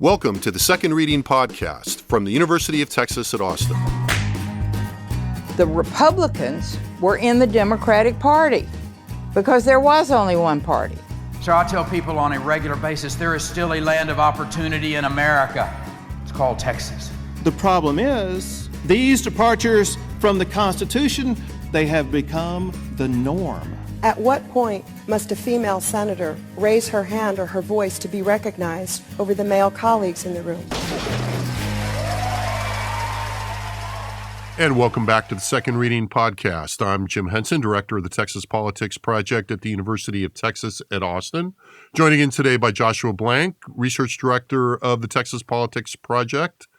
Welcome to the Second Reading Podcast from the University of Texas at Austin. The Republicans were in the Democratic Party because there was only one party. So I tell people on a regular basis, there is still a land of opportunity in America. It's called Texas. The problem is, these departures from the Constitution, they have become the norm. At what point must a female senator raise her hand or her voice to be recognized over the male colleagues in the room? And welcome back to the Second Reading Podcast. I'm Jim Henson, Director of the Texas Politics Project at the University of Texas at Austin. Joining in today by Joshua Blank, Research Director of the Texas Politics Project.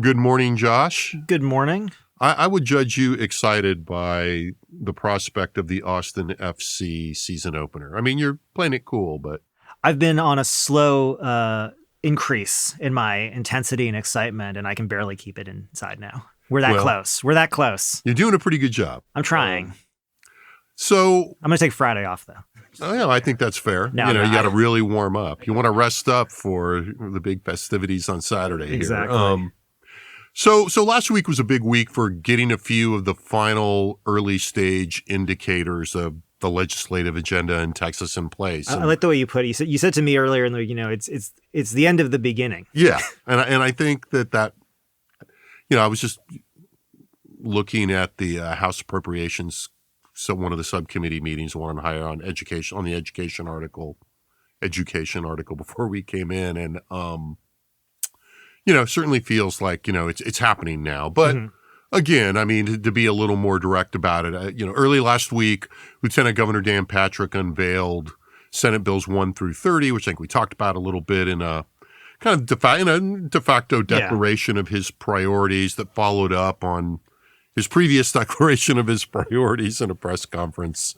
Good morning, Josh. Good morning. I would judge you excited by the prospect of the Austin FC season opener. I mean, you're playing it cool, but... I've been on a slow increase in my intensity and excitement, and I can barely keep it inside now. We're that close. We're that close. You're doing a pretty good job. I'm trying. So... I'm going to take Friday off, though. Oh, yeah, I think that's fair. No, you got to really warm up. You want to rest up for the big festivities on Saturday here. Exactly. So last week was a big week for getting a few of the final early stage indicators of the legislative agenda in Texas in place. I like the way you put it. You said to me earlier, it's the end of the beginning. Yeah, and I think that I was just looking at the House Appropriations, so one of the subcommittee meetings, one on the education article before we came in, and certainly feels like, it's happening now. But again, I mean, to be a little more direct about it, early last week, Lieutenant Governor Dan Patrick unveiled Senate Bills 1 through 30, which I think we talked about a little bit in a kind of de facto declaration of his priorities that followed up on his previous declaration of his priorities in a press conference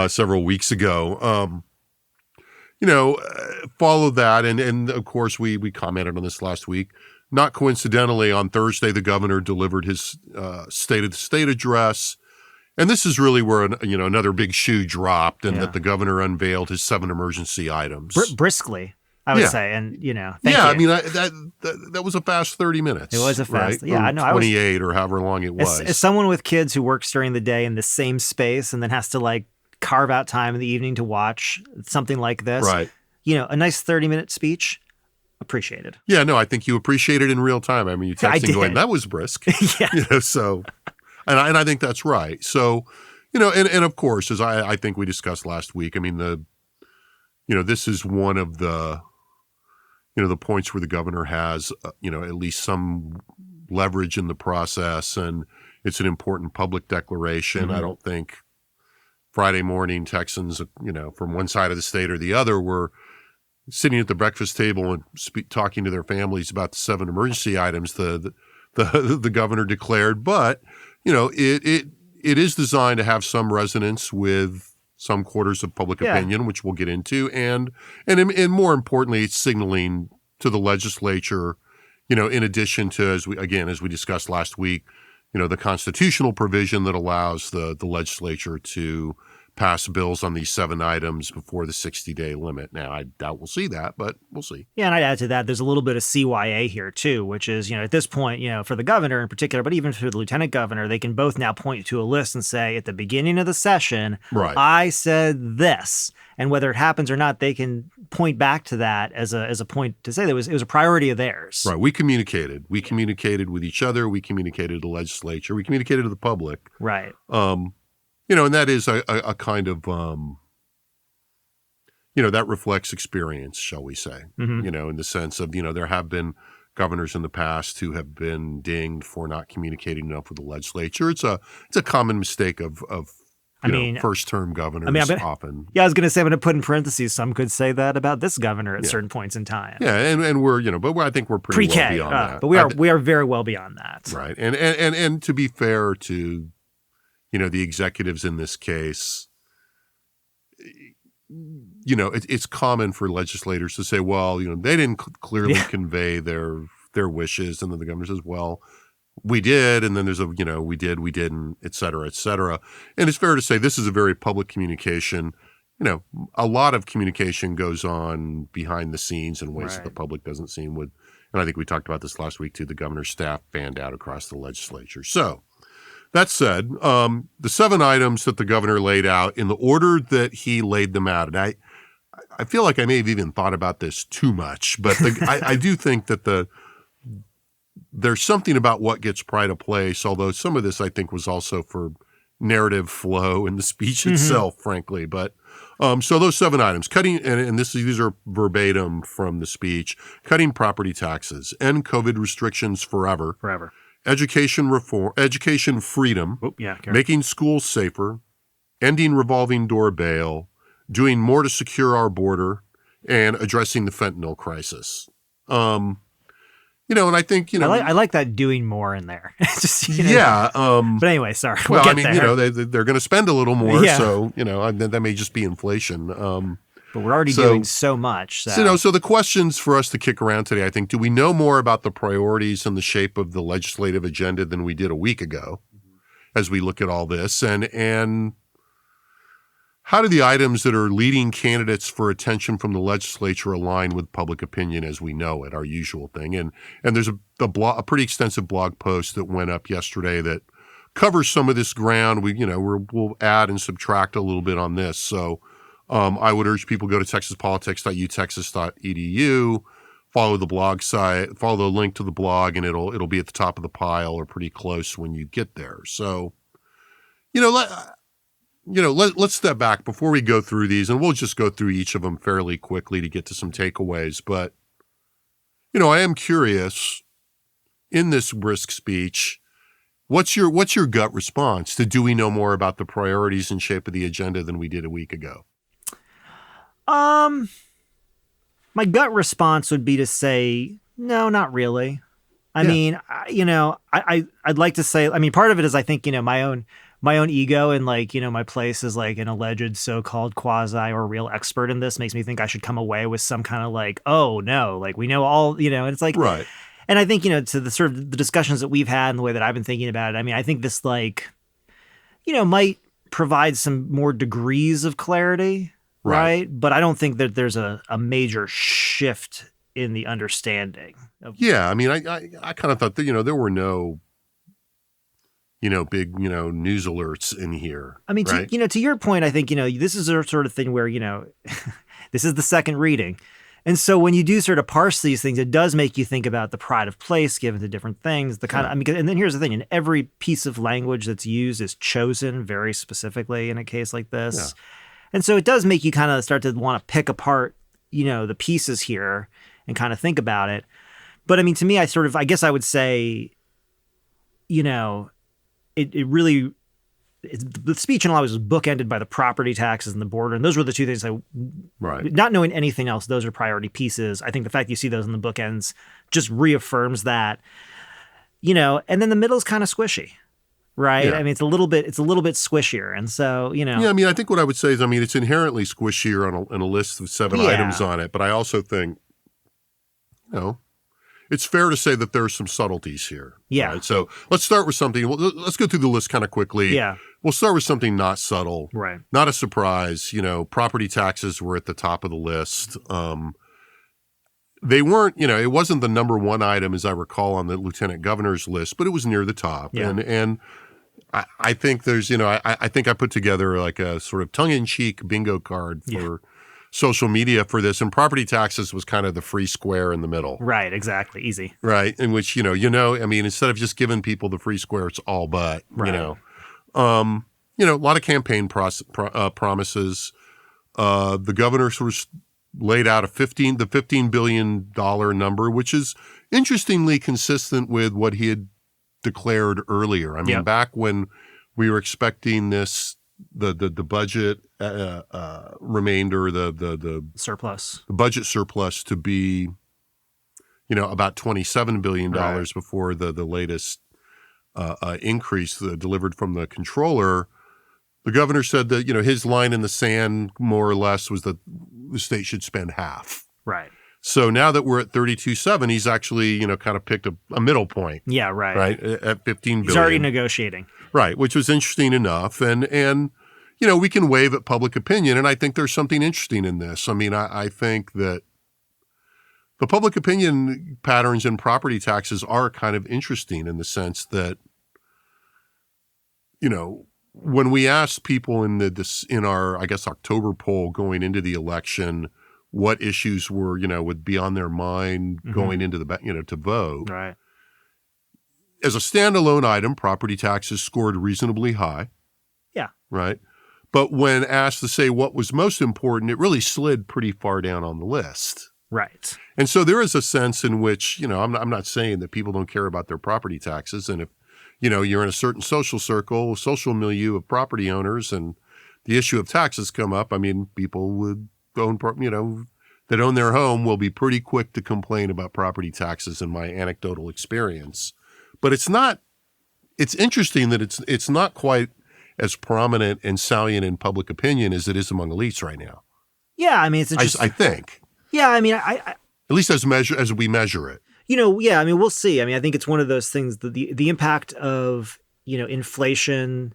several weeks ago. Followed that. And of course, we commented on this last week. Not coincidentally, on Thursday, the governor delivered his State of the State address. And this is really where, another big shoe dropped, and that the governor unveiled his 7 emergency items. Briskly, I would say. And, thank you. I mean, that was a fast 30 minutes. It was a fast, right? I know. 28 or however long it was. As someone with kids who works during the day in the same space and then has to carve out time in the evening to watch something like this. Right. A nice 30-minute speech, appreciated. Yeah, no, I think you appreciate it in real time. I mean, you texting going, that was brisk. Yeah. So, and I think that's right. So, and of course, as I think we discussed last week, I mean, this is one of the, the points where the governor has, at least some leverage in the process, and it's an important public declaration. I don't think Friday morning Texans, from one side of the state or the other, were sitting at the breakfast table and talking to their families about the 7 emergency items the governor declared. But it is designed to have some resonance with some quarters of public opinion, which we'll get into, and more importantly, it's signaling to the legislature, in addition to as we discussed last week, the constitutional provision that allows the legislature to pass bills on these 7 items before the 60-day limit. Now, I doubt we'll see that, but we'll see. Yeah, and I'd add to that, there's a little bit of CYA here, too, which is, at this point, for the governor in particular, but even for the lieutenant governor, they can both now point to a list and say, at the beginning of the session, I said this. And whether it happens or not, they can point back to that as a point to say that it was a priority of theirs. Right. We communicated. We communicated with each other. We communicated to the legislature. We communicated to the public. Right. And that is a kind of, that reflects experience, shall we say, in the sense of, there have been governors in the past who have been dinged for not communicating enough with the legislature. It's a common mistake of first-term governors often. Yeah, I was going to say, I'm going to put in parentheses, some could say that about this governor at certain points in time. Yeah, and we're, but I think we're pretty well beyond that. But we are very well beyond that. Right. And to be fair to, the executives in this case, it's common for legislators to say, well, they didn't clearly convey their wishes. And then the governor says, well, we did. And then there's we did, we didn't, et cetera, et cetera. And it's fair to say this is a very public communication. a lot of communication goes on behind the scenes in ways that the Right. public doesn't seem with. And I think we talked about this last week too. The governor's staff fanned out across the legislature. So that said, the 7 items that the governor laid out in the order that he laid them out, and I feel like I may have even thought about this too much, but I do think that there's something about what gets pride of place, although some of this I think was also for narrative flow in the speech itself, frankly. But so those 7 items, cutting, and these are verbatim from the speech, cutting property taxes, end COVID restrictions forever, education reform, education freedom, making schools safer, ending revolving door bail, doing more to secure our border, and addressing the fentanyl crisis. And I think, I like that doing more in there. Just, yeah. But anyway, sorry. Well, We'll I get mean, there. they're going to spend a little more. Yeah. So, that may just be inflation. But we're already doing so much. So the questions for us to kick around today, I think, do we know more about the priorities and the shape of the legislative agenda than we did a week ago as we look at all this? And how do the items that are leading candidates for attention from the legislature align with public opinion as we know it, our usual thing? And there's a pretty extensive blog post that went up yesterday that covers some of this ground. We'll add and subtract a little bit on this. So I would urge people to go to texaspolitics.utexas.edu, follow the blog site, follow the link to the blog, and it'll be at the top of the pile or pretty close when you get there. So, let's step back before we go through these, and we'll just go through each of them fairly quickly to get to some takeaways. But, I am curious in this brisk speech, what's your gut response to do we know more about the priorities and shape of the agenda than we did a week ago? My gut response would be to say, no, not really. I mean, I'd like to say, part of it is I think, my own ego and my place as an alleged so-called quasi or real expert in this makes me think I should come away with some kind of oh no, we know all, and it's right. And I think, to the sort of the discussions that we've had and the way that I've been thinking about it, I think this might provide some more degrees of clarity. Right. But I don't think that there's a major shift in the understanding. I kind of thought that, there were no, big, news alerts in here. Right? To your point, I think, this is a sort of thing where, this is the second reading. And so when you do sort of parse these things, it does make you think about the pride of place given to different things. And then here's the thing, and every piece of language that's used is chosen very specifically in a case like this. Yeah. And so it does make you kind of start to want to pick apart, the pieces here and kind of think about it. But to me, I guess I would say, the speech in a lot of ways was bookended by the property taxes and the border. And those were the two things not knowing anything else, those are priority pieces. I think the fact you see those in the bookends just reaffirms that, and then the middle is kind of squishy. Right. Yeah. It's a little bit squishier. And so, Yeah, I think what I would say is, it's inherently squishier on a list of 7 items on it. But I also think, it's fair to say that there are some subtleties here. Yeah. Right? So let's start with something. Let's go through the list kind of quickly. Yeah. We'll start with something not subtle. Right. Not a surprise. Property taxes were at the top of the list. They weren't, it wasn't the number 1 item, as I recall, on the lieutenant governor's list, but it was near the top. Yeah. And I think there's, I think I put together a sort of tongue-in-cheek bingo card for social media for this, and property taxes was kind of the free square in the middle. Right, exactly. Easy. Right, in which, instead of just giving people the free square, it's all but, right. A lot of campaign promises. The governor sort of laid out the $15 billion number, which is interestingly consistent with what he had declared earlier. Back when we were expecting the budget remainder, the surplus, the budget surplus to be, about $27 billion before the latest increase delivered from the controller. The governor said that, his line in the sand, more or less, was that the state should spend half. Right. So now that we're at 32.7, he's actually, kind of picked a middle point. Yeah, right. Right, at $15 billion. He's already negotiating. Right, which was interesting enough. And we can wave at public opinion, and I think there's something interesting in this. I mean, I think that the public opinion patterns in property taxes are kind of interesting in the sense that, when we asked people in our, I guess, October poll going into the election, what issues were, would be on their mind going into to vote. Right. As a standalone item, property taxes scored reasonably high. Yeah. Right. But when asked to say what was most important, it really slid pretty far down on the list. Right. And so there is a sense in which, I'm not saying that people don't care about their property taxes. And if, you're in a certain social circle, social milieu of property owners, and the issue of taxes come up, I mean, people would that own their home will be pretty quick to complain about property taxes in my anecdotal experience. But it's interesting that it's not quite as prominent and salient in public opinion as it is among elites right now. Yeah, I mean, it's just I think. Yeah, I mean, at least as we measure it. Yeah, I mean, we'll see. I mean, I think it's one of those things that the impact of, inflation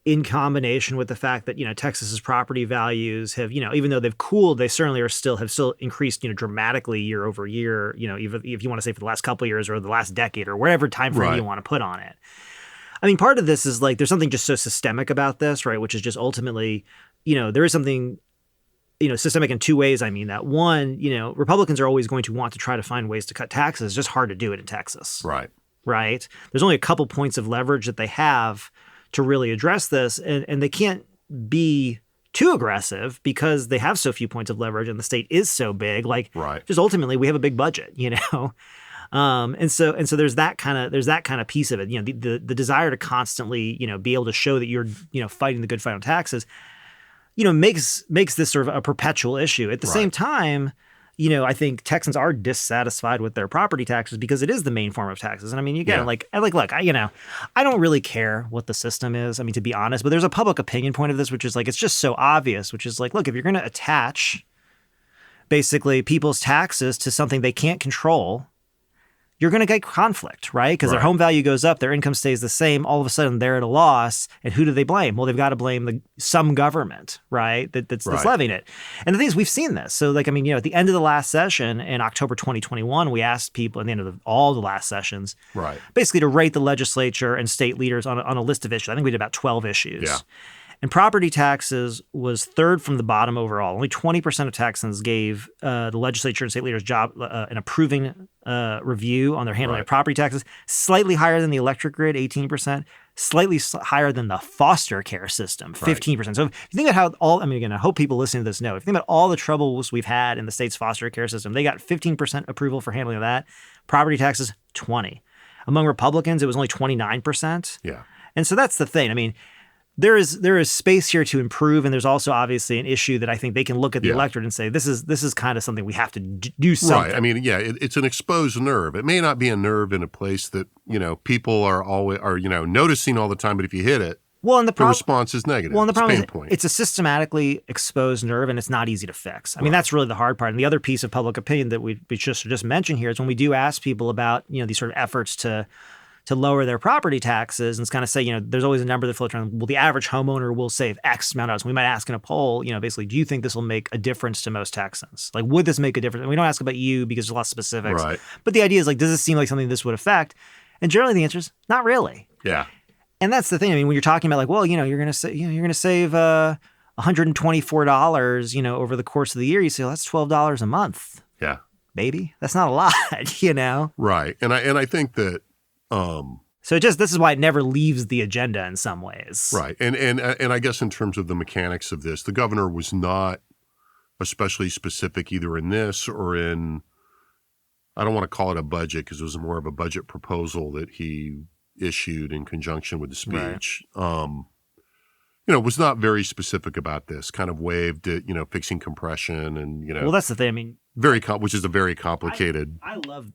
in combination with the fact that, Texas's property values have, even though they've cooled, they certainly have still increased, dramatically year over year, even if you want to say for the last couple of years or the last decade or whatever time frame you want to put on it. I mean, part of this is like, there's something just so systemic about this, right? Which is just ultimately, there is something, systemic in two ways. I mean that. One, Republicans are always going to want to try to find ways to cut taxes. It's just hard to do it in Texas. Right. Right. There's only a couple points of leverage that they have to really address this. And they can't be too aggressive because they have so few points of leverage and the state is so big. Like, just ultimately we have a big budget, and so there's that kind of piece of it. The desire to constantly, be able to show that you're, fighting the good fight on taxes, makes this sort of a perpetual issue. At the same time, I think Texans are dissatisfied with their property taxes because it is the main form of taxes. And I mean, you get look, I don't really care what the system is. I mean, to be honest, but there's a public opinion point of this, which is like, it's just so obvious, which is like, look, if you're going to attach basically people's taxes to something they can't control, you're going to get conflict, right? Because their home value goes up, their income stays the same. All of a sudden, they're at a loss. And who do they blame? Well, they've got to blame some government, right? That's levying it. And the thing is, we've seen this. So, at the end of the last session in October 2021, we asked people at the end of all the last sessions, basically to rate the legislature and state leaders on a list of issues. I think we did about 12 issues. Yeah. And property taxes was third from the bottom overall. Only 20% of Texans gave the legislature and state leaders an approving review on their handling of property taxes. Slightly higher than the electric grid, 18%. Slightly higher than the foster care system, 15%. So if you think about I hope people listening to this know, if you think about all the troubles we've had in the state's foster care system, they got 15% approval for handling of that. Property taxes, 20%. Among Republicans, it was only 29%. Yeah. And so that's the thing. I mean, there is space here to improve, and there's also obviously an issue that I think they can look at the electorate and say this is kind of something we have to do something. Right. I mean, it's an exposed nerve. It may not be a nerve in a place that people are noticing all the time, but if you hit it, the response is negative. Well, and the problem is point. It's a systematically exposed nerve, and it's not easy to fix. I mean, that's really the hard part. And the other piece of public opinion that we just mentioned here is when we do ask people about these sort of efforts to lower their property taxes, and it's kind of say, there's always a number that floats around. Well, the average homeowner will save X amount of dollars. We might ask in a poll, basically, do you think this will make a difference to most Texans? Like, would this make a difference? And we don't ask about you because there's a lot of specifics. Right. But the idea is, like, does this seem like something this would affect? And generally the answer is not really. Yeah. And that's the thing. I mean, when you're talking about like, well, you're going to save $124, over the course of the year, you say, well, that's $12 a month. Yeah. Baby, that's not a lot, Right. And I think that so this is why it never leaves the agenda in some ways. Right. And I guess in terms of the mechanics of this, the governor was not especially specific either in this or in, I don't want to call it a budget because it was more of a budget proposal that he issued in conjunction with the speech. Right. Was not very specific about this, kind of waved at, fixing compression and, Well, that's the thing. I mean, which is a very complicated.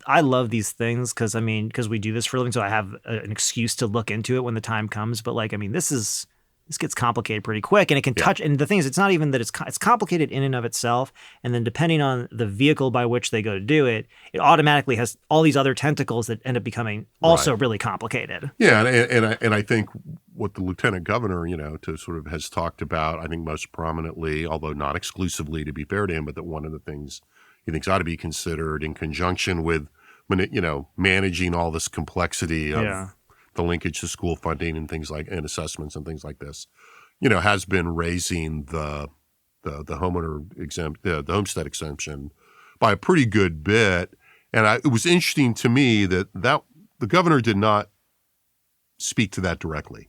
I love these things because we do this for a living, so I have an excuse to look into it when the time comes. But this gets complicated pretty quick, and it can touch. And the thing is, it's not even that it's complicated in and of itself. And then depending on the vehicle by which they go to do it, it automatically has all these other tentacles that end up becoming also really complicated. Yeah, and I think what the lieutenant governor, to sort of has talked about, I think most prominently, although not exclusively to be fair to him, but that one of the things he thinks ought to be considered in conjunction with, managing all this complexity of the linkage to school funding and things like, and assessments and things like this, has been raising the the homestead exemption by a pretty good bit. And it was interesting to me that the governor did not speak to that directly.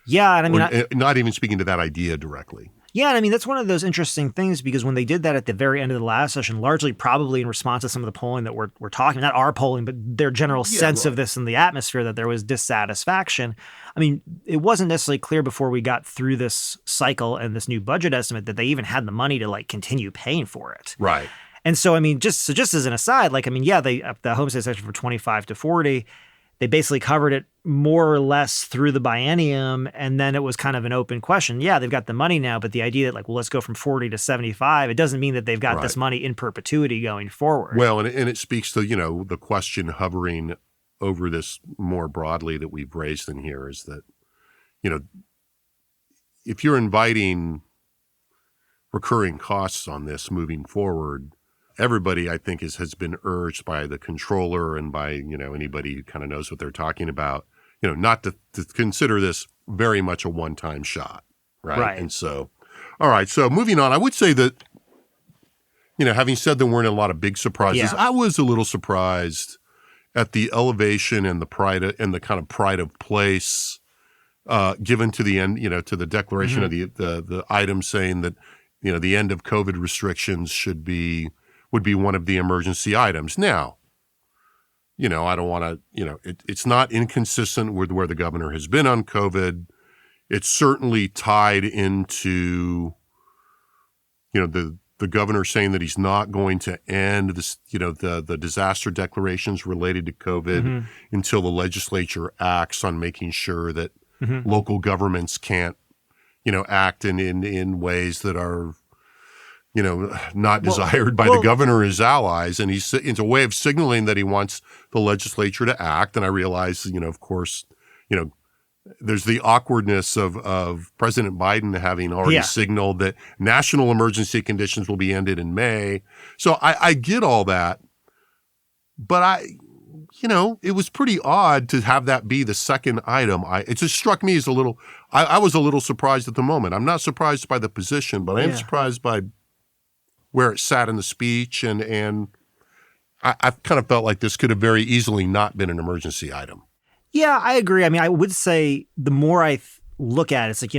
Yeah, and I mean, not even speaking to that idea directly. Yeah, and I mean, that's one of those interesting things, because when they did that at the very end of the last session, largely probably in response to some of the polling that we're talking, not our polling, but their general sense of this in the atmosphere, that there was dissatisfaction. I mean, it wasn't necessarily clear before we got through this cycle and this new budget estimate that they even had the money to like continue paying for it. Right. And so, I mean, just as an aside, like, I mean, yeah, they upped the homestead section from 25 to 40. They basically covered it more or less through the biennium, and then it was kind of an open question. Yeah, they've got the money now, but the idea that, like, well, let's go from 40 to 75, it doesn't mean that they've got this money in perpetuity going forward. Well, and it speaks to, the question hovering over this more broadly that we've raised in here is that, if you're inviting recurring costs on this moving forward, everybody, I think, has been urged by the controller and by, anybody who kind of knows what they're talking about, not to consider this very much a one-time shot, right? And so, all right, so moving on, I would say that, having said there weren't a lot of big surprises, I was a little surprised at the elevation and the pride and the kind of pride of place given to the end, to the declaration of the item saying that, the end of COVID restrictions would be one of the emergency items. Now, I don't want to, it's not inconsistent with where the governor has been on COVID. It's certainly tied into, the governor saying that he's not going to end this, the disaster declarations related to COVID until the legislature acts on making sure that local governments can't, act in ways that are, not desired by the governor or his allies. And it's a way of signaling that he wants the legislature to act. And I realize, of course, there's the awkwardness of President Biden having already signaled that national emergency conditions will be ended in May. So I get all that. But it was pretty odd to have that be the second item. It just struck me as a little, I was a little surprised at the moment. I'm not surprised by the position, but I am surprised by where it sat in the speech, and I kind of felt like this could have very easily not been an emergency item. Yeah, I agree. I mean, I would say the more I look at it, it's like,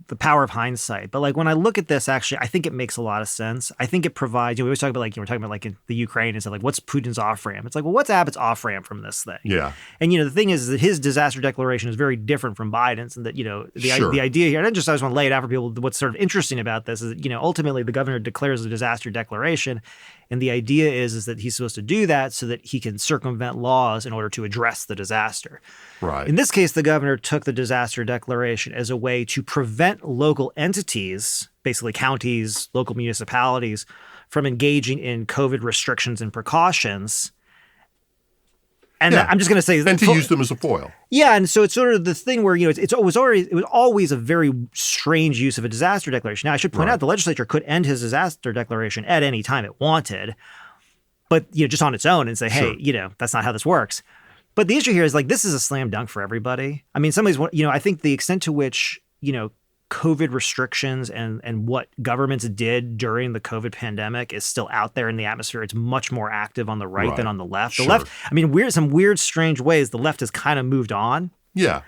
the power of hindsight. But like when I look at this, actually, I think it makes a lot of sense. I think it provides, we always talk about like, we're talking about like in the Ukraine and stuff, like what's Putin's off ramp? It's like, well, what's Abbott's off ramp from this thing? Yeah. And, the thing is that his disaster declaration is very different from Biden's, and that, the idea here, and I just want to lay it out for people, what's sort of interesting about this is that, ultimately the governor declares a disaster declaration. And the idea is that he's supposed to do that so that he can circumvent laws in order to address the disaster. Right. In this case, the governor took the disaster declaration as a way to prevent local entities, basically counties, local municipalities, from engaging in COVID restrictions and precautions. And I'm just going to say, and to use them as a foil. Yeah, and so it's sort of the thing where it was always a very strange use of a disaster declaration. Now, I should point out the legislature could end his disaster declaration at any time it wanted, but just on its own and say, hey, that's not how this works. But the issue here is like this is a slam dunk for everybody. I mean, somebody's I think the extent to which COVID restrictions and what governments did during the COVID pandemic is still out there in the atmosphere. It's much more active on the right than on the left. The left, I mean, some weird, strange ways, the left has kind of moved on. Yeah.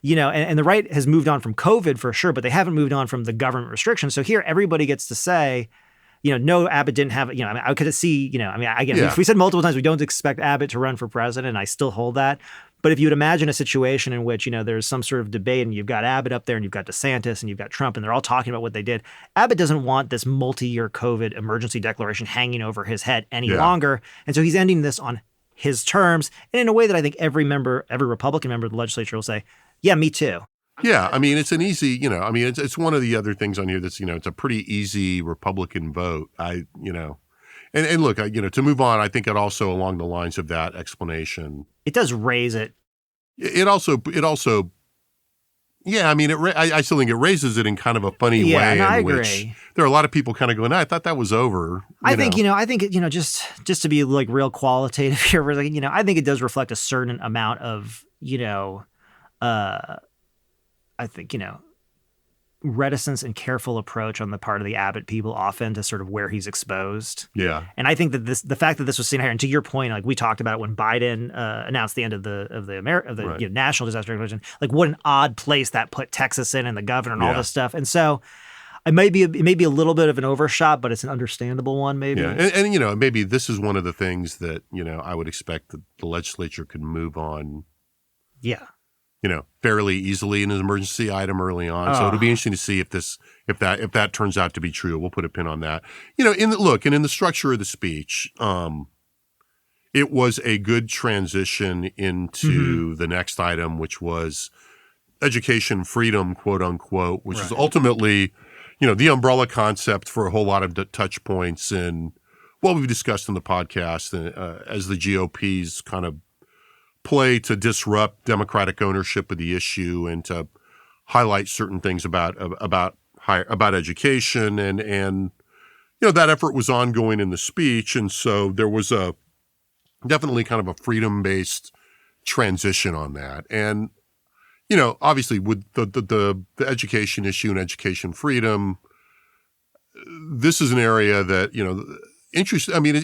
And the right has moved on from COVID for sure, but they haven't moved on from the government restrictions. So here, everybody gets to say, no, Abbott didn't have, I mean, I could see, if we said multiple times, we don't expect Abbott to run for president, and I still hold that. But if you would imagine a situation in which, there's some sort of debate and you've got Abbott up there and you've got DeSantis and you've got Trump and they're all talking about what they did, Abbott doesn't want this multi-year COVID emergency declaration hanging over his head any longer. And so he's ending this on his terms and in a way that I think every Republican member of the legislature will say, yeah, me too. Yeah, I mean, it's an easy, it's one of the other things on here that's, it's a pretty easy Republican vote. And look, to move on, I think it also along the lines of that explanation. It does raise it. It also Yeah, I mean, I still think it raises it in kind of a funny way. I in agree. Which there are a lot of people kind of going, I thought that was over. I think just to be like real qualitative here, I think it does reflect a certain amount of, I think, reticence and careful approach on the part of the Abbott people often to sort of where he's exposed. Yeah. And I think that the fact that this was seen here, and to your point, like we talked about it when Biden announced the end of the national disaster declaration, like what an odd place that put Texas in and the governor and all this stuff. And so it may be a little bit of an overshot, but it's an understandable one maybe. Yeah. And maybe this is one of the things that, I would expect that the legislature could move on. Yeah. Fairly easily in an emergency item early on. So it'll be interesting to see if that turns out to be true. We'll put a pin on that. In the structure of the speech, it was a good transition into the next item, which was education freedom, quote unquote, which is ultimately, the umbrella concept for a whole lot of touch points in what we've discussed in the podcast as the GOP's kind of play to disrupt Democratic ownership of the issue and to highlight certain things about education and that effort was ongoing in the speech, and so there was a definitely kind of a freedom-based transition on that. And obviously with the education issue and education freedom, this is an area that interesting. I mean,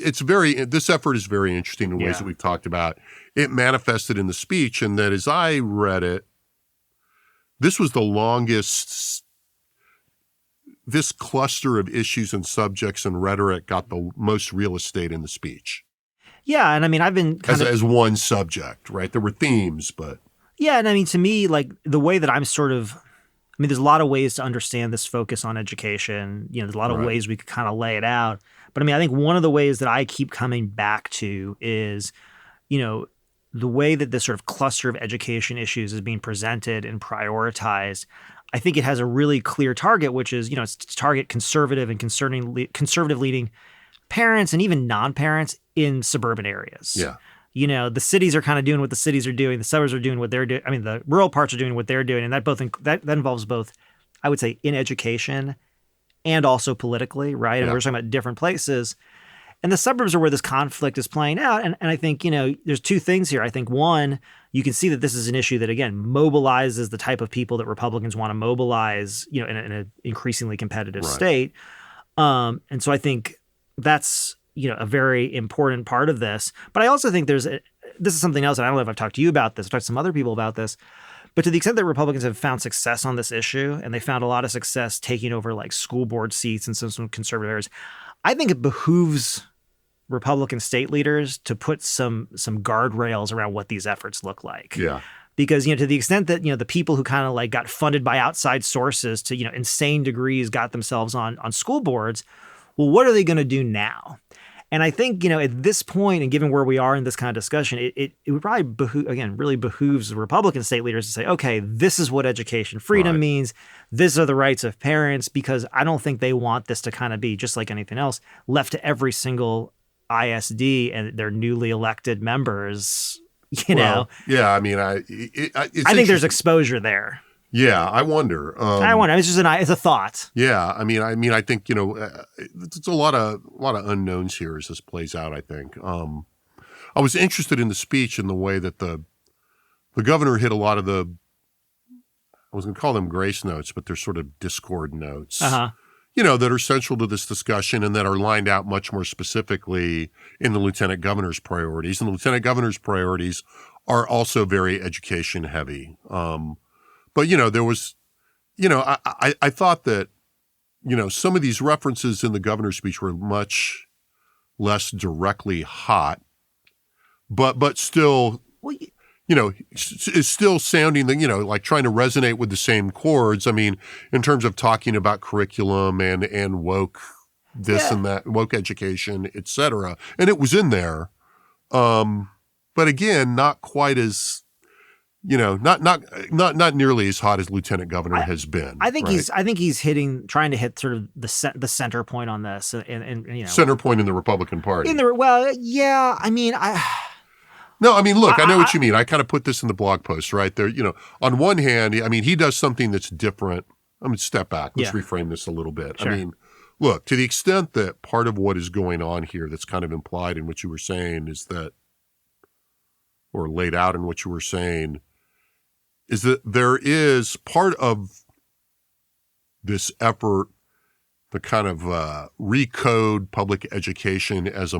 this effort is very interesting in ways that we've talked about. It manifested in the speech, and that as I read it, this was the longest. This cluster of issues and subjects and rhetoric got the most real estate in the speech. Yeah, and I mean, I've been as one subject, right? There were themes, but yeah, and I mean, to me, like the way that I'm there's a lot of ways to understand this focus on education. There's a lot of ways we could kind of lay it out. But I mean, I think one of the ways that I keep coming back to is, the way that this sort of cluster of education issues is being presented and prioritized. I think it has a really clear target, which is, it's to target conservative and conservative leading parents and even non-parents in suburban areas. Yeah. The cities are kind of doing what the cities are doing. The suburbs are doing what they're doing. I mean, the rural parts are doing what they're doing. And that involves both, I would say, in education and also politically, right? And we're talking about different places. And the suburbs are where this conflict is playing out. And I think, there's two things here. I think one, you can see that this is an issue that, again, mobilizes the type of people that Republicans want to mobilize, in an increasingly competitive state. And so I think that's, a very important part of this. But I also think this is something else, and I don't know if I've talked to you about this, I've talked to some other people about this, but to the extent that Republicans have found success on this issue, and they found a lot of success taking over like school board seats and some conservative areas, I think it behooves Republican state leaders to put some guardrails around what these efforts look like. Yeah. Because, to the extent that, the people who kind of like got funded by outside sources to, insane degrees got themselves on school boards, well, what are they going to do now? And I think, at this point, and given where we are in this kind of discussion, it would probably really behooves the Republican state leaders to say, okay, this is what education freedom means. These are the rights of parents, because I don't think they want this to kind of be, just like anything else, left to every single ISD and their newly elected members, know? Yeah, I mean, I think there's exposure there. Yeah, I wonder. It's just it's a thought. Yeah, I mean, I think it's a lot of unknowns here as this plays out. I think I was interested in the speech and the way that the governor hit a lot of I was going to call them grace notes, but they're sort of discord notes. That are central to this discussion and that are lined out much more specifically in the lieutenant governor's priorities. And the lieutenant governor's priorities are also very education heavy. But, there was, I thought that, some of these references in the governor's speech were much less directly hot, but still, is still sounding, like trying to resonate with the same chords. I mean, in terms of talking about curriculum and woke this and that, woke education, et cetera. And it was in there. But again, not quite as, not nearly as hot as Lieutenant Governor has been. I think he's trying to hit sort of the center point on this, and center point in the Republican Party. I mean, No, I mean, look, I know what you mean. I kind of put this in the blog post, right? There, on one hand, I mean, he does something that's different. I'm going to step back. Let's reframe this a little bit. Sure. I mean, look, to the extent that part of what is going on here that's kind of implied in what you were saying is that, or laid out in what you were saying, is that there is part of this effort to kind of recode public education as a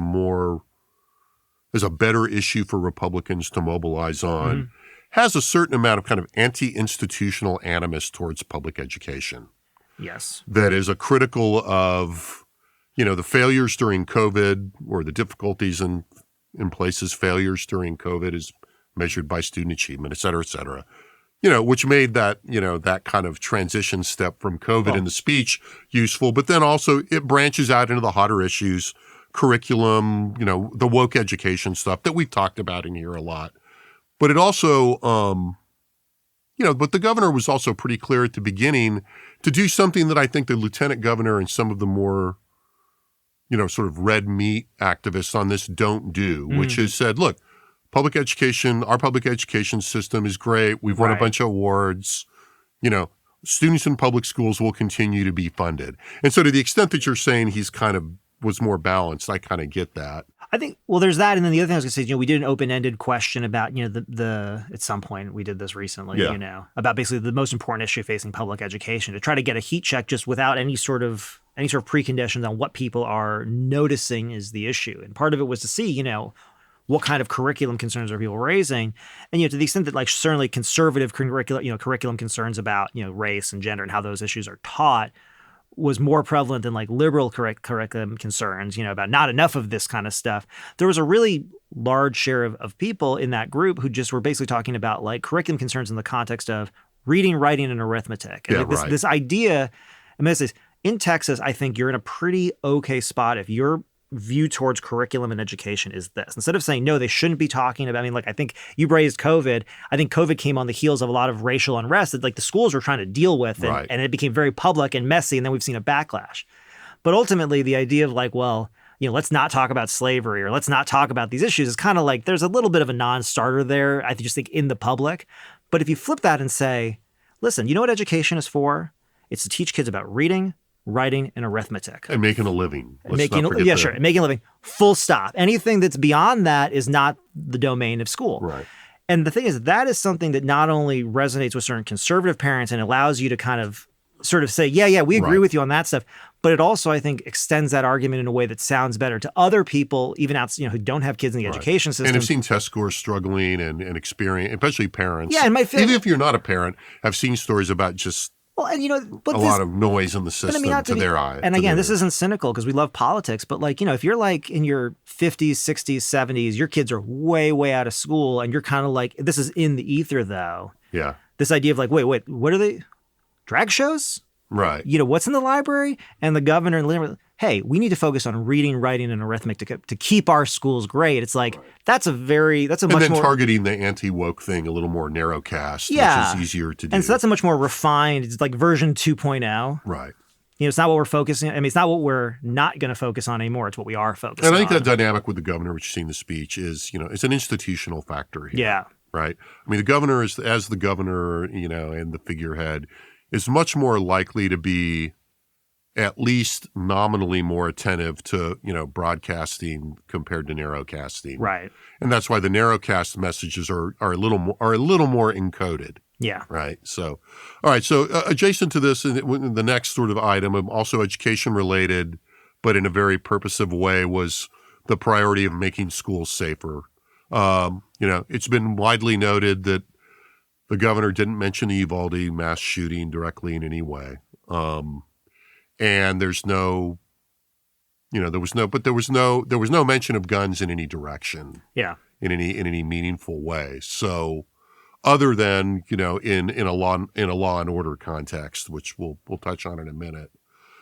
better issue for Republicans to mobilize on, has a certain amount of kind of anti-institutional animus towards public education. Yes. That is a critical of, the failures during COVID, or the difficulties in places, failures during COVID is measured by student achievement, et cetera, et cetera. Which made that, that kind of transition step from COVID in the speech useful, but then also it branches out into the hotter issues, curriculum, the woke education stuff that we've talked about in here a lot. But it also, but the governor was also pretty clear at the beginning to do something that I think the lieutenant governor and some of the more, sort of red meat activists on this don't do, which is said, look, our public education system is great. We've won a bunch of awards. Students in public schools will continue to be funded. And so to the extent that you're saying he's kind of was more balanced, I kind of get that. I think, well, there's that. And then the other thing I was going to say, we did an open-ended question about, at some point, we did this recently, about basically the most important issue facing public education, to try to get a heat check just without any sort of preconditions on what people are noticing is the issue. And part of it was to see, what kind of curriculum concerns are people raising? And, to the extent that certainly conservative curriculum concerns about, race and gender and how those issues are taught was more prevalent than liberal curriculum concerns, about not enough of this kind of stuff. There was a really large share of people in that group who just were basically talking about curriculum concerns in the context of reading, writing, and arithmetic. And this idea, this is in Texas, I think you're in a pretty okay spot if your view towards curriculum and education is this. Instead of saying, no, they shouldn't be talking about, I think you raised COVID. I think COVID came on the heels of a lot of racial unrest that the schools were trying to deal with, and it became very public and messy, and then we've seen a backlash. But ultimately, the idea of let's not talk about slavery or let's not talk about these issues is kind of there's a little bit of a non-starter there, I just think, in the public. But if you flip that and say, listen, you know what education is for? It's to teach kids about reading, writing, and arithmetic. And making a living. Making a living. Full stop. Anything that's beyond that is not the domain of school. Right. And the thing is, that is something that not only resonates with certain conservative parents and allows you to kind of sort of say, we agree with you on that stuff, but it also, I think, extends that argument in a way that sounds better to other people, even out, who don't have kids in the education system. And have seen test scores struggling and experience, especially parents. Yeah, and even if you're not a parent, have seen stories about just but a lot of noise in the system to their eye. And again, this isn't cynical because we love politics, but if you're in your 50s, 60s, 70s, your kids are way, way out of school, and you're kind of this is in the ether though. Yeah. This idea of wait, what are they? Drag shows? Right. What's in the library? And the governor and hey, we need to focus on reading, writing, and arithmetic to keep our schools great. It's that's a much more targeting the anti-woke thing a little more narrowcast, which is easier to do. And so that's a much more refined, it's version 2.0. Right. It's not what we're focusing. It's not what we're not going to focus on anymore. It's what we are focusing on. And I think that dynamic with the governor, which you see in the speech, is, it's an institutional factor here. Yeah. Right. The governor as the governor, and the figurehead is much more likely to be at least nominally more attentive to, broadcasting compared to narrowcasting. Right. And that's why the narrowcast messages are a little more encoded. Yeah. Right. So, all right. So adjacent to this, the next sort of item, also education related, but in a very purposive way, was the priority of making schools safer. It's been widely noted that the governor didn't mention the Uvalde mass shooting directly in any way. And there's no, there was no mention of guns in any direction. Yeah. In any meaningful way. So other than, in a law and order context, which we'll touch on in a minute.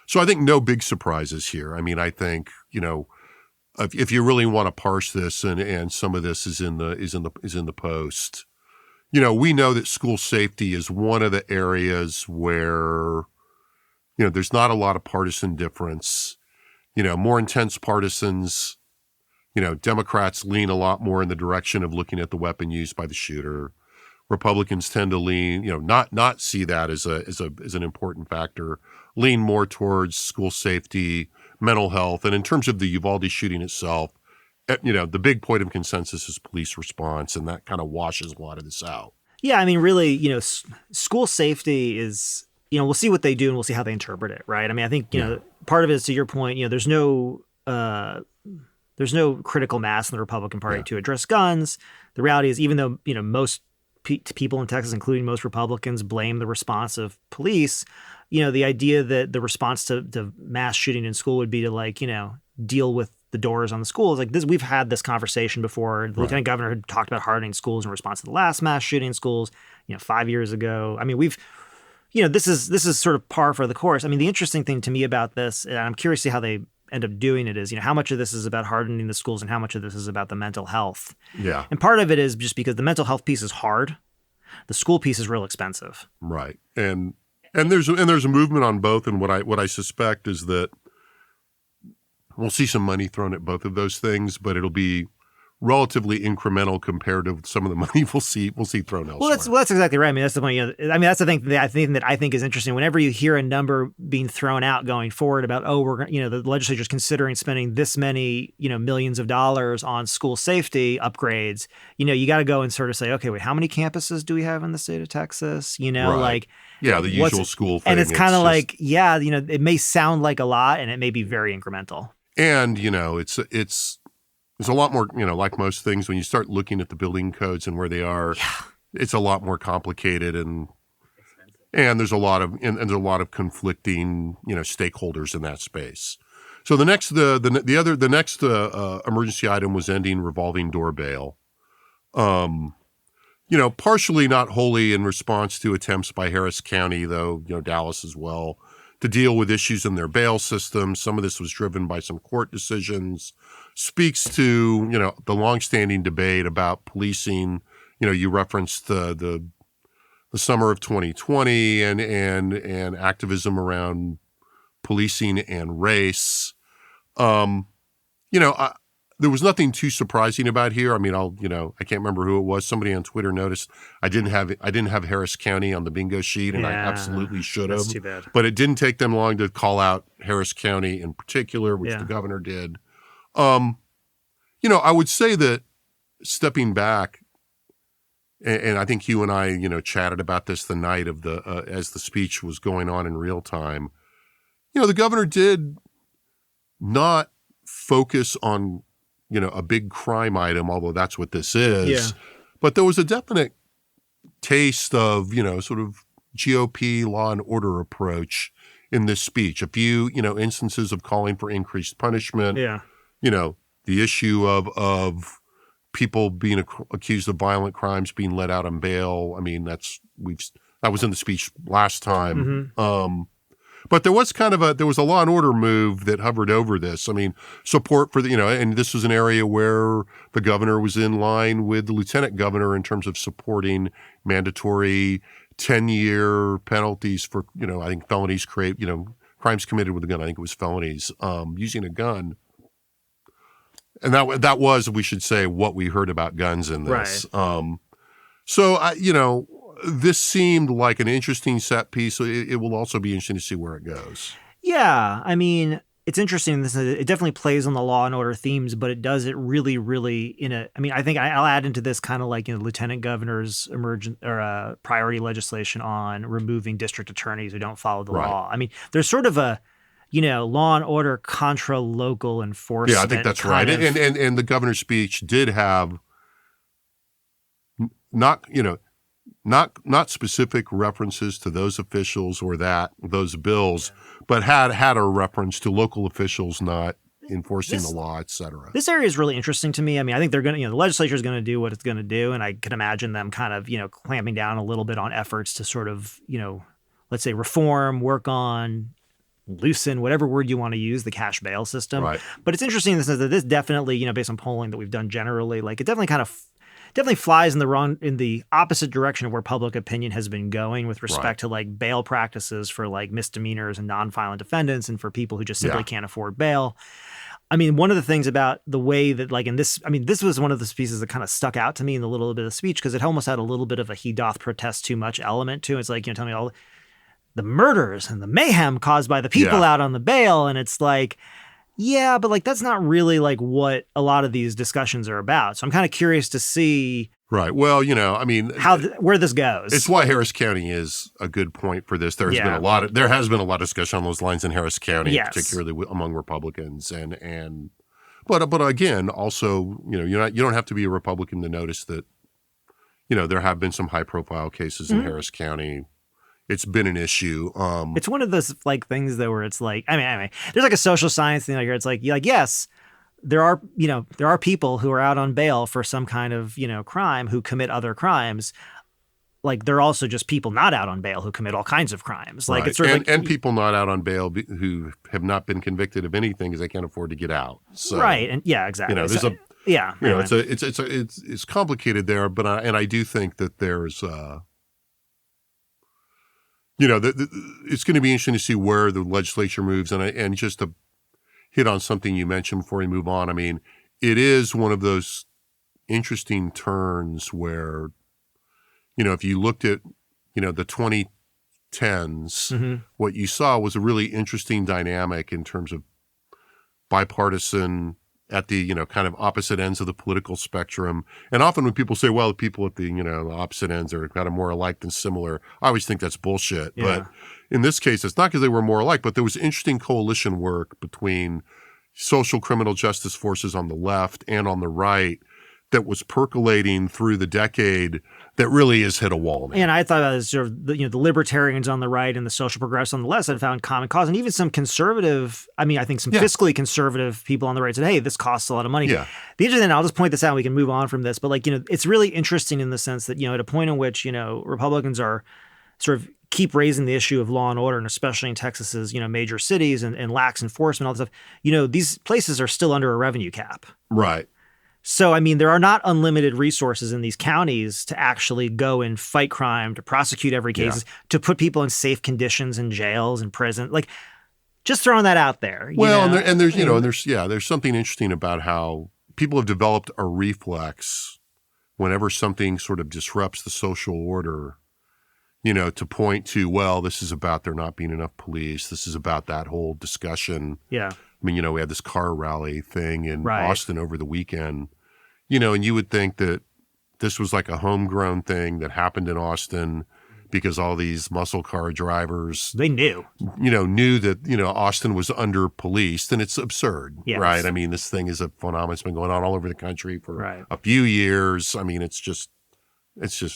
So I think no big surprises here. I think, if you really want to parse this and some of this is in the post, we know that school safety is one of the areas where, there's not a lot of partisan difference. More intense partisans, Democrats lean a lot more in the direction of looking at the weapon used by the shooter. Republicans tend to lean, not see that as an important factor, lean more towards school safety, mental health. And in terms of the Uvalde shooting itself, the big point of consensus is police response, and that kind of washes a lot of this out. Yeah, I mean, really, school safety is, we'll see what they do and we'll see how they interpret it, right? I mean, I think, part of it is, to your point, there's no critical mass in the Republican Party to address guns. The reality is, even though, most people in Texas, including most Republicans, blame the response of police, the idea that the response to mass shooting in school would be to deal with the doors on the schools. Like this, we've had this conversation before. The lieutenant governor had talked about hardening schools in response to the last mass shooting in schools, 5 years ago. I mean, this is sort of par for the course. I mean, the interesting thing to me about this, and I'm curious to see how they end up doing it, is, how much of this is about hardening the schools and how much of this is about the mental health. Yeah. And part of it is just because the mental health piece is hard. The school piece is real expensive. Right. And there's a movement on both. And what I suspect is that we'll see some money thrown at both of those things, but it'll be relatively incremental compared to some of the money we'll see thrown elsewhere. Well, that's exactly right. I mean, that's the point. That's the thing that I think is interesting. Whenever you hear a number being thrown out going forward about, the legislature's considering spending this many, millions of dollars on school safety upgrades, you got to go and sort of say, okay, wait, how many campuses do we have in the state of Texas? Right. The usual school thing. And it's kind of like, it may sound like a lot and it may be very incremental. And, there's a lot more, like most things, when you start looking at the building codes and where they are, it's a lot more complicated and there's a lot of conflicting, stakeholders in that space. So the next emergency item was ending revolving door bail. Partially not wholly in response to attempts by Harris County, though, Dallas as well, to deal with issues in their bail system. Some of this was driven by some court decisions. Speaks to, the longstanding debate about policing. You referenced the summer of 2020 and activism around policing and race. There was nothing too surprising about here. I mean, I can't remember who it was. Somebody on Twitter noticed I didn't have Harris County on the bingo sheet, and I absolutely should have. That's too bad. But it didn't take them long to call out Harris County in particular, which the governor did. I would say that stepping back, and I think you and I, chatted about this the night of as the speech was going on in real time. The governor did not focus on, a big crime item, although that's what this is. Yeah. But there was a definite taste of, sort of GOP law and order approach in this speech. A few, instances of calling for increased punishment. Yeah. The issue of people being accused of violent crimes being let out on bail. I mean, that was in the speech last time. Mm-hmm. But there was a law and order move that hovered over this. I mean, support for and this was an area where the governor was in line with the lieutenant governor in terms of supporting mandatory 10-year penalties for, I think felonies crimes committed with a gun. I think it was felonies, using a gun. And that was, we should say, what we heard about guns in this. Right. This seemed like an interesting set piece. So it will also be interesting to see where it goes. Yeah. I mean, it's interesting. It definitely plays on the law and order themes, but it does it really, really I think I'll add into this kind of like, lieutenant governor's priority legislation on removing district attorneys who don't follow the law. I mean, there's sort of a, law and order contra local enforcement. Yeah, I think that's right. And the governor's speech did have not specific references to those officials or those bills, but had a reference to local officials not enforcing the law, et cetera. This area is really interesting to me. I mean, I think they're going to, the legislature is going to do what it's going to do. And I can imagine them kind of, clamping down a little bit on efforts to sort of, let's say reform, work on, loosen, whatever word you want to use, the cash bail system. Right. But it's interesting in the sense that this definitely, based on polling that we've done generally, like it definitely flies in the opposite direction of where public opinion has been going with respect to like bail practices for like misdemeanors and nonviolent defendants and for people who just simply can't afford bail. I mean, one of the things about the way that, like, in this, I mean, this was one of the pieces that kind of stuck out to me in the little bit of the speech, because it almost had a little bit of a he doth protest too much element to it. It's like, tell me all the murders and the mayhem caused by the people out on the bail. And it's like, yeah, but like, that's not really like what a lot of these discussions are about. So I'm kind of curious to see. Right. Well, I mean, where this goes. It's why Harris County is a good point for this. There has been a lot of discussion on those lines in Harris County, particularly among Republicans, but again, also, you don't have to be a Republican to notice that, there have been some high profile cases in Harris County. It's been an issue. It's one of those like things though where it's like, I mean, there's like a social science thing like where it's like, yes, there are people who are out on bail for some kind of, crime who commit other crimes. Like they're also just people not out on bail who commit all kinds of crimes. Like it's sort of and people not out on bail who have not been convicted of anything because they can't afford to get out. So, right. And exactly. There's it's complicated there, but I do think that there's it's going to be interesting to see where the legislature moves, and just to hit on something you mentioned before we move on. I mean, it is one of those interesting turns where, if you looked at, the 2010s, what you saw was a really interesting dynamic in terms of bipartisan at the, kind of opposite ends of the political spectrum. And often when people say, well, the people at the, the opposite ends are kind of more alike than similar, I always think that's bullshit. Yeah. But in this case, it's not because they were more alike, but there was interesting coalition work between social criminal justice forces on the left and on the right that was percolating through the decade that really has hit a wall now. And I thought as sort of the libertarians on the right and the social progressives on the left had found common cause, and even some conservative, I think some fiscally conservative people on the right said, hey, this costs a lot of money. Yeah. The interesting thing, I'll just point this out, we can move on from this, but it's really interesting in the sense that, at a point in which, Republicans are sort of keep raising the issue of law and order, and especially in Texas's, major cities and lax enforcement, all this stuff, these places are still under a revenue cap. Right. So, there are not unlimited resources in these counties to actually go and fight crime, to prosecute every case, to put people in safe conditions in jails and prison. Like, just throwing that out there. Well, there's something interesting about how people have developed a reflex whenever something sort of disrupts the social order, to point to, well, this is about there not being enough police. This is about that whole discussion. Yeah. We had this car rally thing in Austin over the weekend, and you would think that this was like a homegrown thing that happened in Austin because all these muscle car drivers, they knew that, Austin was under policed, and it's absurd, right? This thing is a phenomenon that's been going on all over the country for a few years. It's just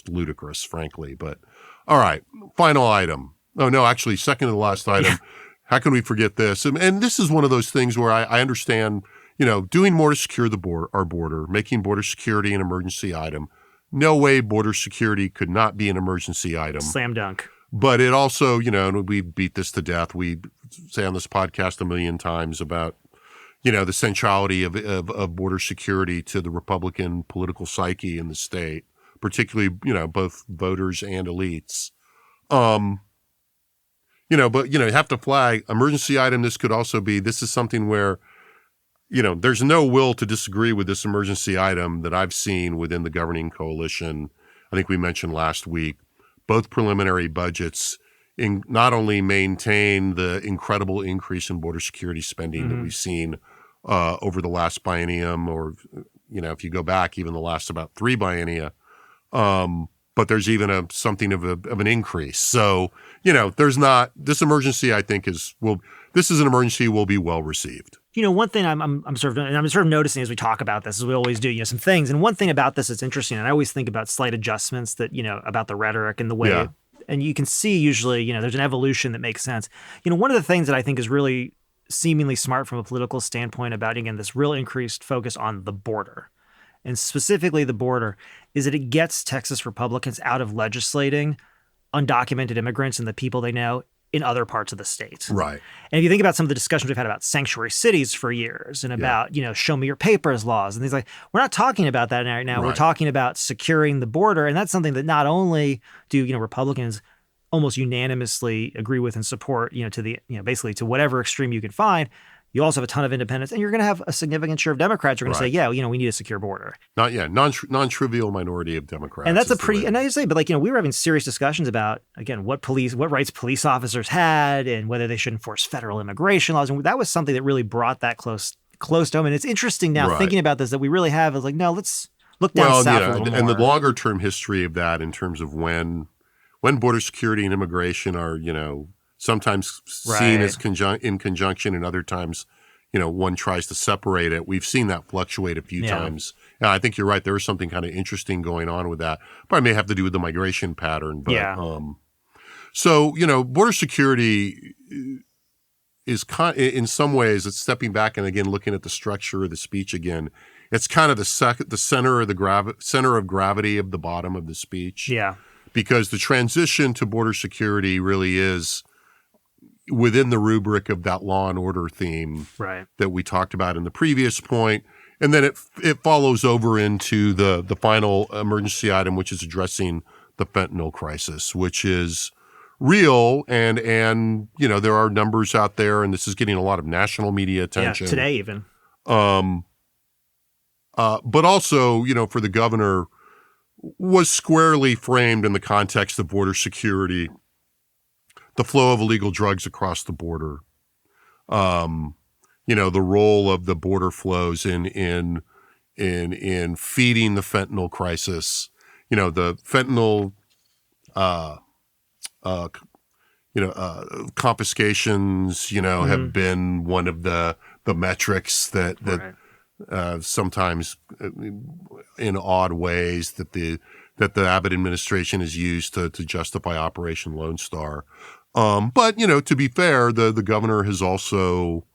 ludicrous, frankly. But all right, final item. Oh no, actually second to the last item. How can we forget this? And this is one of those things where I understand, doing more to secure our border, making border security an emergency item. No way border security could not be an emergency item. Slam dunk. But it also, and we beat this to death. We say on this podcast a million times about, the centrality of border security to the Republican political psyche in the state, particularly, both voters and elites. But you have to flag emergency item. This could also be, this is something where, there's no will to disagree with this emergency item that I've seen within the governing coalition. I think we mentioned last week, both preliminary budgets not only maintain the incredible increase in border security spending that we've seen over the last biennium, or, if you go back even the last about 3 biennia, but there's even something of an increase. So, there's not, this emergency, I think this is an emergency will be well received. One thing I'm sort of noticing as we talk about this, as we always do, some things. And one thing about this that's interesting, and I always think about slight adjustments that, about the rhetoric and the way, and you can see usually, there's an evolution that makes sense. One of the things that I think is really seemingly smart from a political standpoint about, again, this real increased focus on the border, and specifically the border, is that it gets Texas Republicans out of legislating undocumented immigrants and the people they know in other parts of the state. Right. And if you think about some of the discussions we've had about sanctuary cities for years and about, show me your papers laws and things like, we're not talking about that right now. Right. We're talking about securing the border. And that's something that not only do, Republicans almost unanimously agree with and support, to the, basically to whatever extreme you can find, You also have a ton of independents, and you're going to have a significant share of Democrats who are going to say, yeah, we need a secure border. Non-trivial minority of Democrats. And that's and I say, but we were having serious discussions about, again, what rights police officers had and whether they should enforce federal immigration laws. And that was something that really brought that close to home. And it's interesting now thinking about this that we really have is no, let's look down south a little more. And the longer term history of that in terms of when border security and immigration are, sometimes seen as in conjunction, and other times, one tries to separate it. We've seen that fluctuate a few times. And I think you're right. There is something kind of interesting going on with that. Probably may have to do with the migration pattern. But, so, border security is in some ways, it's stepping back and again looking at the structure of the speech again. It's kind of the center of gravity of the bottom of the speech. Yeah, because the transition to border security really is within the rubric of that law and order theme that we talked about in the previous point. And then it follows over into the final emergency item, which is addressing the fentanyl crisis, which is real. And there are numbers out there, and this is getting a lot of national media attention. Yeah, today even. But also, for the governor, was squarely framed in the context of border security, the flow of illegal drugs across the border, the role of the border flows in feeding the fentanyl crisis. The fentanyl, confiscations, have been one of the metrics that sometimes in odd ways that the Abbott administration has used to justify Operation Lone Star. But to be fair, the governor has also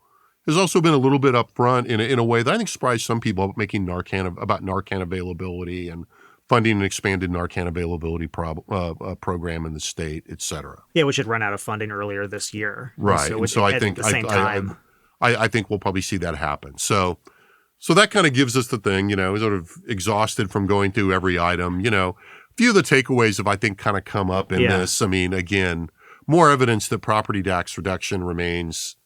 been a little bit upfront in a way that I think surprised some people about making Narcan availability and funding an expanded Narcan availability program in the state, et cetera. Yeah, which had run out of funding earlier this year. Right. So I think I think we'll probably see that happen. So that kind of gives us the thing, sort of exhausted from going through every item. A few of the takeaways have, I think, kind of come up in this. I mean, again, more evidence that property tax reduction remains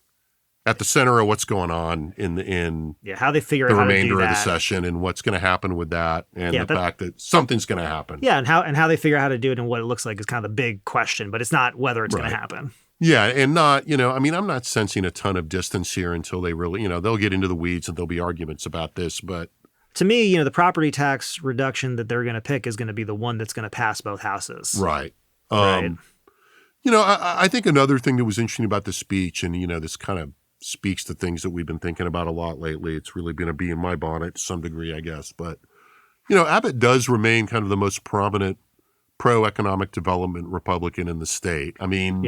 at the center of what's going on in how they figure the out how remainder to do of the that. session and what's going to happen with that, and the fact that something's going to happen. Yeah, and how they figure out how to do it and what it looks like is kind of the big question, but it's not whether it's going to happen. Yeah, and not, I'm not sensing a ton of distance here until they really, they'll get into the weeds and there'll be arguments about this. But to me, the property tax reduction that they're going to pick is going to be the one that's going to pass both houses. Right. Right. I think another thing that was interesting about the speech, and, this kind of speaks to things that we've been thinking about a lot lately. It's really going to be in my bonnet to some degree, I guess. But, Abbott does remain kind of the most prominent pro-economic development Republican in the state. I mean,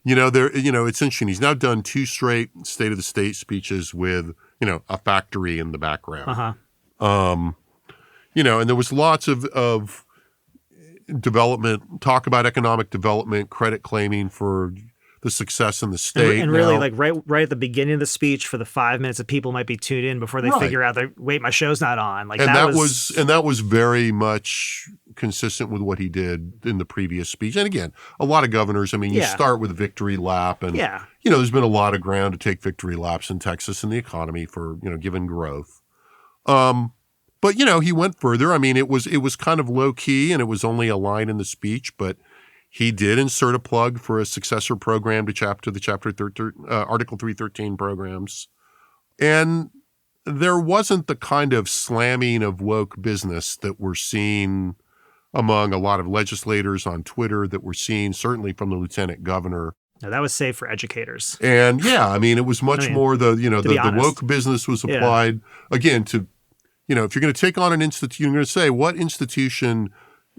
it's interesting. He's now done 2 straight State of the State speeches with, a factory in the background. And there was lots of development, talk about economic development, credit claiming for the success in the state. And really, right at the beginning of the speech, for the 5 minutes that people might be tuned in before they figure out that, wait, my show's not on. That was very much consistent with what he did in the previous speech. And again, a lot of governors, you start with victory lap, and there's been a lot of ground to take victory laps in Texas and the economy for, given growth. But he went further. It was kind of low key, and it was only a line in the speech, but he did insert a plug for a successor program to the Chapter 13, Article 313 programs. And there wasn't the kind of slamming of woke business that we're seeing among a lot of legislators on Twitter, that we're seeing certainly from the lieutenant governor. No, that was saved for educators. And it was much more the woke business was applied again to, if you're going to take on an institution, you're going to say, what institution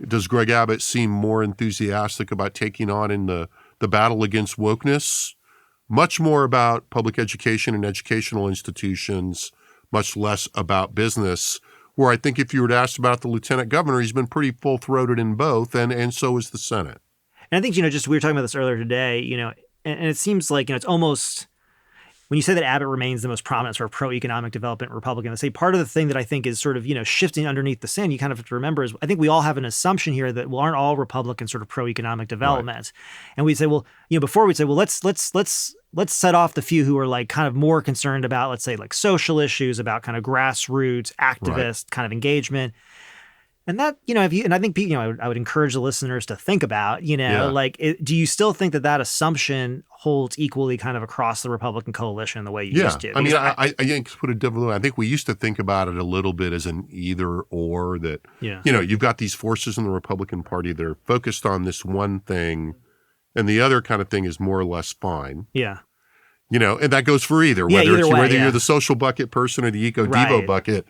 does Greg Abbott seem more enthusiastic about taking on in the battle against wokeness? Much more about public education and educational institutions, much less about business, where I think if you were to ask about the lieutenant governor, he's been pretty full-throated in both, and so is the Senate. And I think, just we were talking about this earlier today, and it seems like, it's almost, when you say that Abbott remains the most prominent sort of pro-economic development Republican, I say part of the thing that I think is sort of, shifting underneath the sand, you kind of have to remember is, I think we all have an assumption here that, aren't all Republicans sort of pro-economic development? Right. And we'd say, before we'd say, let's let's set off the few who are like kind of more concerned about, let's say, like social issues, about kind of grassroots activist kind of engagement. And that, and I think, I would encourage the listeners to think about, do you still think that assumption holds equally kind of across the Republican coalition the way you used to? I mean, I think to put it differently, I think we used to think about it a little bit as an either or, that, you've got these forces in the Republican Party that are focused on this one thing, and the other kind of thing is more or less fine. Yeah. And that goes for either, whether you're the social bucket person or the eco-devo bucket.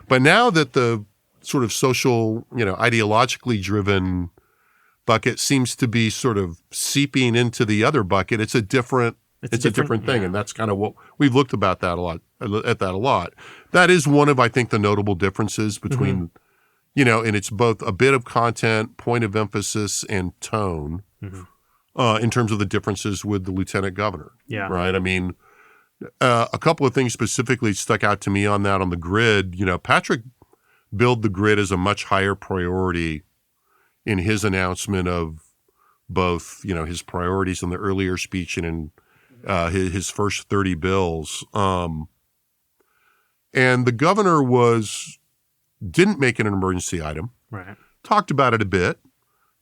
But now that the sort of social, ideologically driven bucket seems to be sort of seeping into the other bucket, it's a different thing. And that's kind of what we've looked at that a lot. That is one of, I think, the notable differences between, and it's both a bit of content, point of emphasis, and tone in terms of the differences with the lieutenant governor. Yeah. Right. I mean, a couple of things specifically stuck out to me on that on the grid. Patrick billed the grid as a much higher priority in his announcement of both, his priorities in the earlier speech and in his first 30 bills. And the governor didn't make it an emergency item. Right. Talked about it a bit.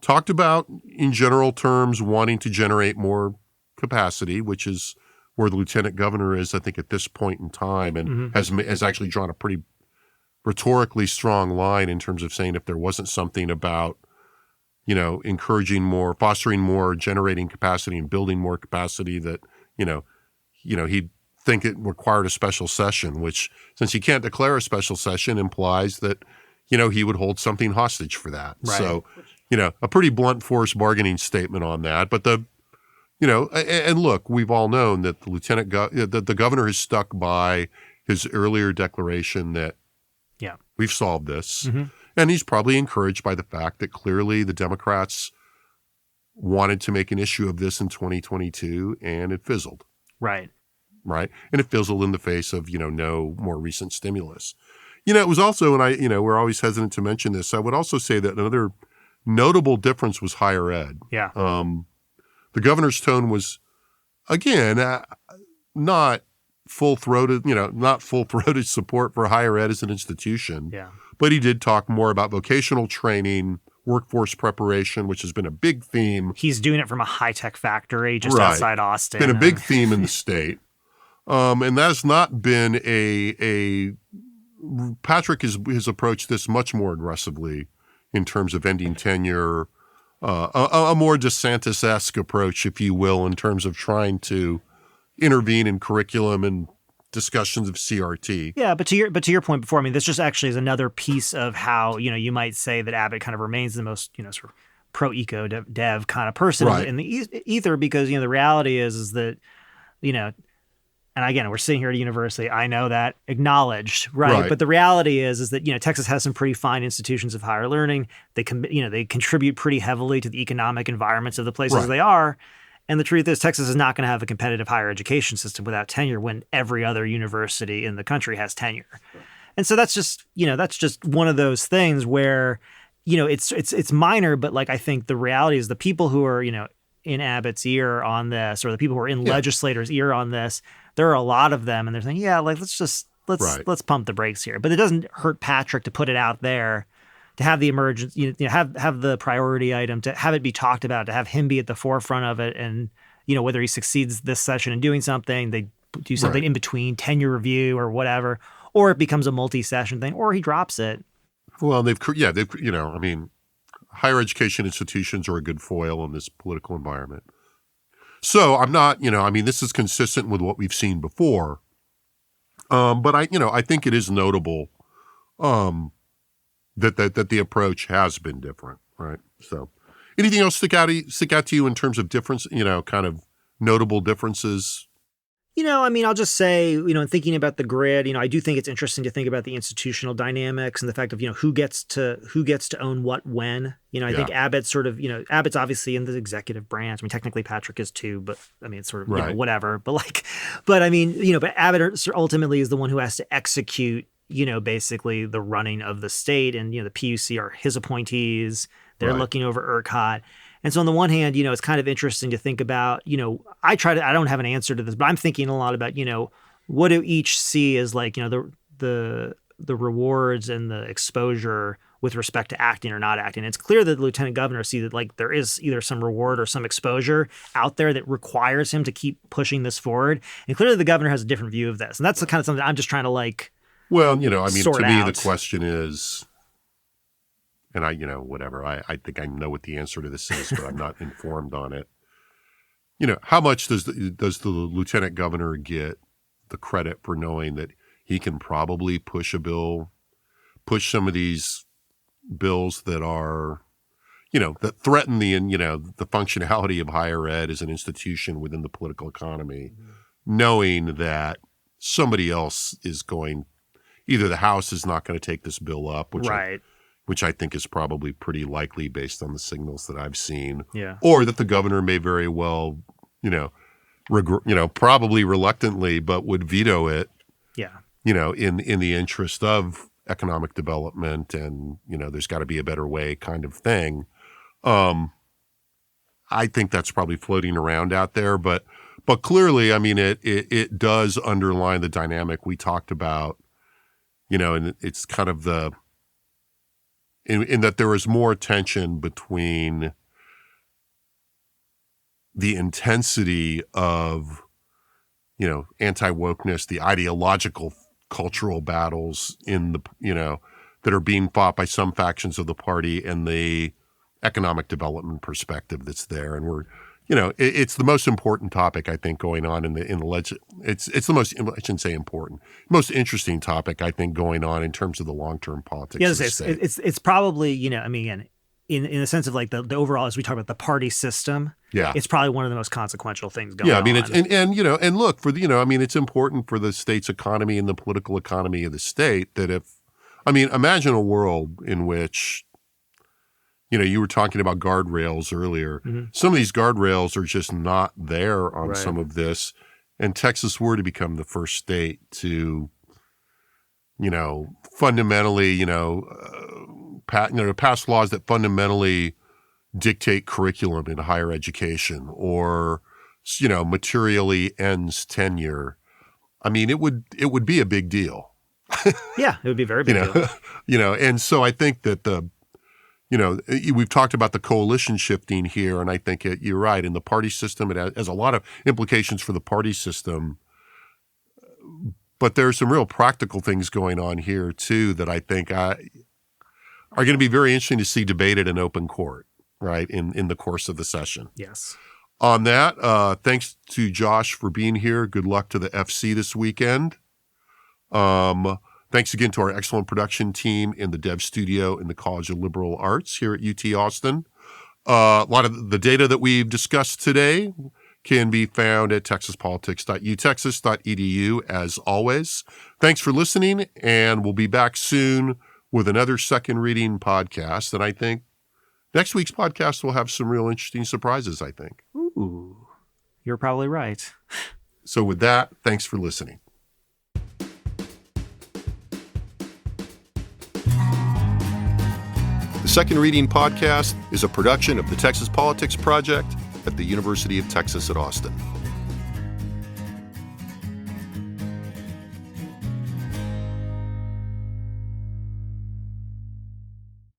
Talked about, in general terms, wanting to generate more capacity, which is where the lieutenant governor is, I think, at this point in time, and has actually drawn a pretty rhetorically strong line in terms of saying if there wasn't something about, encouraging more, fostering more, generating capacity and building more capacity, that, he'd think it required a special session, which, since he can't declare a special session, implies that, he would hold something hostage for that. Right. So, a pretty blunt force bargaining statement on that. But and look, we've all known that the governor has stuck by his earlier declaration that, we've solved this. And he's probably encouraged by the fact that clearly the Democrats wanted to make an issue of this in 2022, and it fizzled. Right. Right. And it fizzled in the face of, no more recent stimulus. It was also, and we're always hesitant to mention this, I would also say that another notable difference was higher ed. Yeah. The governor's tone was, again, not full-throated support for higher ed as an institution. Yeah. But he did talk more about vocational training, workforce preparation, which has been a big theme. He's doing it from a high-tech factory just outside Austin. Been a big theme in the state. And that has not been Patrick has approached this much more aggressively in terms of ending tenure, a more DeSantis-esque approach, if you will, in terms of trying to intervene in curriculum and discussions of CRT. Yeah, but to your point before, I mean, this just actually is another piece of how, you might say that Abbott kind of remains the most, sort of pro-eco dev kind of person in the ether, because, the reality is that, and again, we're sitting here at a university, I know that, acknowledged, right? But the reality is that, Texas has some pretty fine institutions of higher learning. They contribute pretty heavily to the economic environments of the places they are. And the truth is, Texas is not going to have a competitive higher education system without tenure when every other university in the country has tenure. And so that's just one of those things where, it's minor, but like, I think the reality is the people who are, in Abbott's ear on this, or the people who are in legislators' ear on this, there are a lot of them, and they're saying, let's pump the brakes here. But it doesn't hurt Patrick to put it out there, to have the emergency, have the priority item, to have it be talked about, to have him be at the forefront of it. And, whether he succeeds this session in doing something, they do something in between, tenure review or whatever, or it becomes a multi-session thing, or he drops it. Well, higher education institutions are a good foil in this political environment. So I'm not, this is consistent with what we've seen before. But I think it is notable that the approach has been different, right? So anything else stick out to you in terms of difference, kind of notable differences? I'll just say, in thinking about the grid, I do think it's interesting to think about the institutional dynamics and the fact of, who gets to own what when. I think Abbott's sort of, Abbott's obviously in the executive branch. I mean, technically Patrick is too, but it's sort of, whatever. But but Abbott ultimately is the one who has to execute, basically the running of the state, and, the PUC are his appointees. They're looking over ERCOT. And so on the one hand, it's kind of interesting to think about, I don't have an answer to this, but I'm thinking a lot about, what do each see as like, the rewards and the exposure with respect to acting or not acting. It's clear that the lieutenant governor see that like there is either some reward or some exposure out there that requires him to keep pushing this forward. And clearly the governor has a different view of this. And that's the kind of something I'm just trying to like, well, to me, out. the question is, and whatever, I think I know what the answer to this is, but I'm not informed on it. How much does the lieutenant governor get the credit for knowing that he can probably push some of these bills that are, that threaten the functionality of higher ed as an institution within the political economy, knowing that somebody else is going, either the House is not going to take this bill up, which I think is probably pretty likely based on the signals that I've seen, or that the governor may very well, probably reluctantly, but would veto it, in the interest of economic development and, there's got to be a better way kind of thing. I think that's probably floating around out there, but clearly, it does underline the dynamic we talked about, and it's kind of in that there is more tension between the intensity of, anti-wokeness, the ideological cultural battles in the, that are being fought by some factions of the party and the economic development perspective that's there. And we're, it's the most important topic, I think, going on in the it's the most, I shouldn't say important, most interesting topic, I think, going on in terms of the long-term politics. Yeah, it's probably, in the sense of like the overall, as we talk about the party system, it's probably one of the most consequential things going on. It's, and look, for it's important for the state's economy and the political economy of the state that imagine a world in which, you were talking about guardrails earlier. Mm-hmm. Some of these guardrails are just not there on some of this. And Texas were to become the first state to, fundamentally, pass laws that fundamentally dictate curriculum in higher education or, materially ends tenure. It would be a big deal. Yeah, it would be a very big deal. And so I think that we've talked about the coalition shifting here, and I think you're right. In the party system, it has a lot of implications for the party system. But there's some real practical things going on here, too, that I think are going to be very interesting to see debated in open court, right, in the course of the session. Yes. On that, thanks to Josh for being here. Good luck to the FC this weekend. Thanks again to our excellent production team in the Dev Studio in the College of Liberal Arts here at UT Austin. A lot of the data that we've discussed today can be found at texaspolitics.utexas.edu as always. Thanks for listening, and we'll be back soon with another second reading podcast. And I think next week's podcast will have some real interesting surprises, I think. Ooh, you're probably right. So with that, thanks for listening. The Second Reading Podcast is a production of the Texas Politics Project at the University of Texas at Austin.